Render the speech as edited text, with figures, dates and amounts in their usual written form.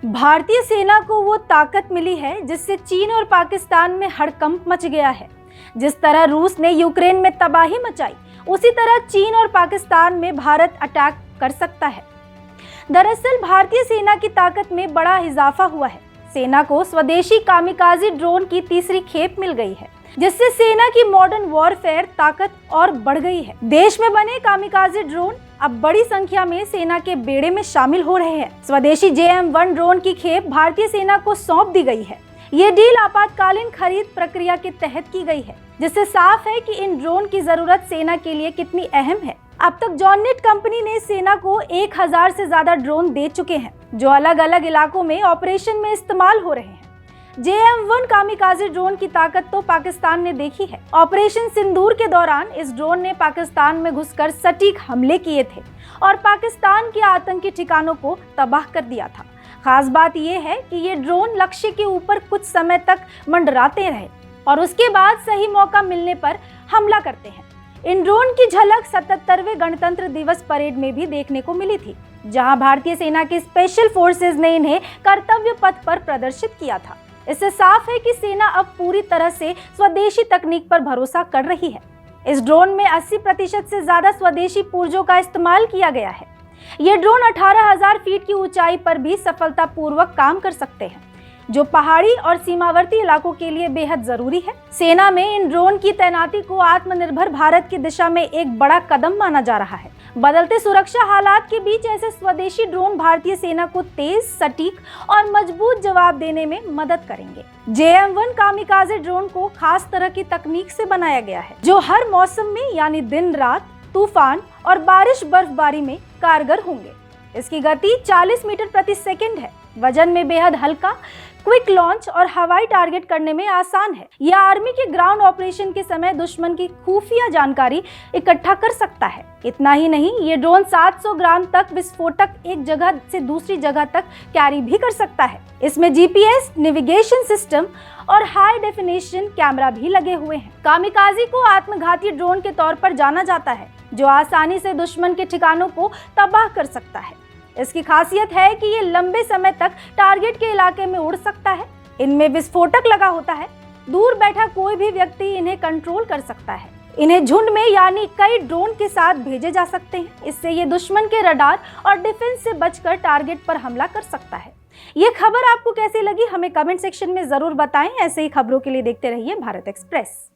भारतीय सेना को वो ताकत मिली है जिससे चीन और पाकिस्तान में हड़कंप मच गया है। जिस तरह रूस ने यूक्रेन में तबाही मचाई, उसी तरह चीन और पाकिस्तान में भारत अटैक कर सकता है। दरअसल भारतीय सेना की ताकत में बड़ा इजाफा हुआ है। सेना को स्वदेशी कामिकाजी ड्रोन की तीसरी खेप मिल गई है, जिससे सेना की मॉडर्न वॉरफेयर ताकत और बढ़ गई है। देश में बने कामिकाजी ड्रोन अब बड़ी संख्या में सेना के बेड़े में शामिल हो रहे हैं। स्वदेशी JM-1 ड्रोन की खेप भारतीय सेना को सौंप दी गई है। ये डील आपातकालीन खरीद प्रक्रिया के तहत की गई है, जिससे साफ है कि इन ड्रोन की जरूरत सेना के लिए कितनी अहम है। अब तक जॉननेट कंपनी ने सेना को 1000 से ज्यादा ड्रोन दे चुके हैं, जो अलग अलग इलाकों में ऑपरेशन में इस्तेमाल हो रहे हैं। JM-1 कामिकाजी ड्रोन की ताकत तो पाकिस्तान ने देखी है। ऑपरेशन सिंदूर के दौरान इस ड्रोन ने पाकिस्तान में घुसकर सटीक हमले किए थे और पाकिस्तान के आतंकी ठिकानों को तबाह कर दिया था। खास बात यह है कि ये ड्रोन लक्ष्य के ऊपर कुछ समय तक मंडराते रहे और उसके बाद सही मौका मिलने पर हमला करते हैं। इन ड्रोन की झलक 77वें गणतंत्र दिवस परेड में भी देखने को मिली थी, जहां भारतीय सेना की स्पेशल फोर्सेज ने इन्हें कर्तव्य पथ पर प्रदर्शित किया था। इससे साफ है कि सेना अब पूरी तरह से स्वदेशी तकनीक पर भरोसा कर रही है। इस ड्रोन में 80% से ज्यादा स्वदेशी पुर्जों का इस्तेमाल किया गया है। ये ड्रोन 18,000 फीट की ऊंचाई पर भी सफलतापूर्वक काम कर सकते हैं, जो पहाड़ी और सीमावर्ती इलाकों के लिए बेहद जरूरी है। सेना में इन ड्रोन की तैनाती को आत्मनिर्भर भारत की दिशा में एक बड़ा कदम माना जा रहा है। बदलते सुरक्षा हालात के बीच ऐसे स्वदेशी ड्रोन भारतीय सेना को तेज, सटीक और मजबूत जवाब देने में मदद करेंगे। JM-1 कामिकाजे ड्रोन को खास तरह की तकनीक से बनाया गया है, जो हर मौसम में यानी दिन रात, तूफान और बारिश बर्फबारी में कारगर होंगे। इसकी गति 40 मीटर प्रति सेकंड है। वजन में बेहद हल्का, क्विक लॉन्च और हवाई टारगेट करने में आसान है। यह आर्मी के ग्राउंड ऑपरेशन के समय दुश्मन की खुफिया जानकारी इकट्ठा कर सकता है। इतना ही नहीं, ये ड्रोन 700 ग्राम तक विस्फोटक एक जगह से दूसरी जगह तक कैरी भी कर सकता है। इसमें GPS, नेविगेशन सिस्टम और हाई डेफिनेशन कैमरा भी लगे हुए हैं। कामिकाजी को आत्मघाती ड्रोन के तौर पर जाना जाता है, जो आसानी से दुश्मन के ठिकानों को तबाह कर सकता है। इसकी खासियत है कि ये लंबे समय तक टारगेट के इलाके में उड़ सकता है। इनमें विस्फोटक लगा होता है। दूर बैठा कोई भी व्यक्ति इन्हें कंट्रोल कर सकता है। इन्हें झुंड में यानी कई ड्रोन के साथ भेजे जा सकते हैं। इससे ये दुश्मन के रडार और डिफेंस से बचकर टारगेट पर हमला कर सकता है। ये खबर आपको कैसी लगी, हमें कमेंट सेक्शन में जरूर बताएं। ऐसे ही खबरों के लिए देखते रहिए भारत एक्सप्रेस।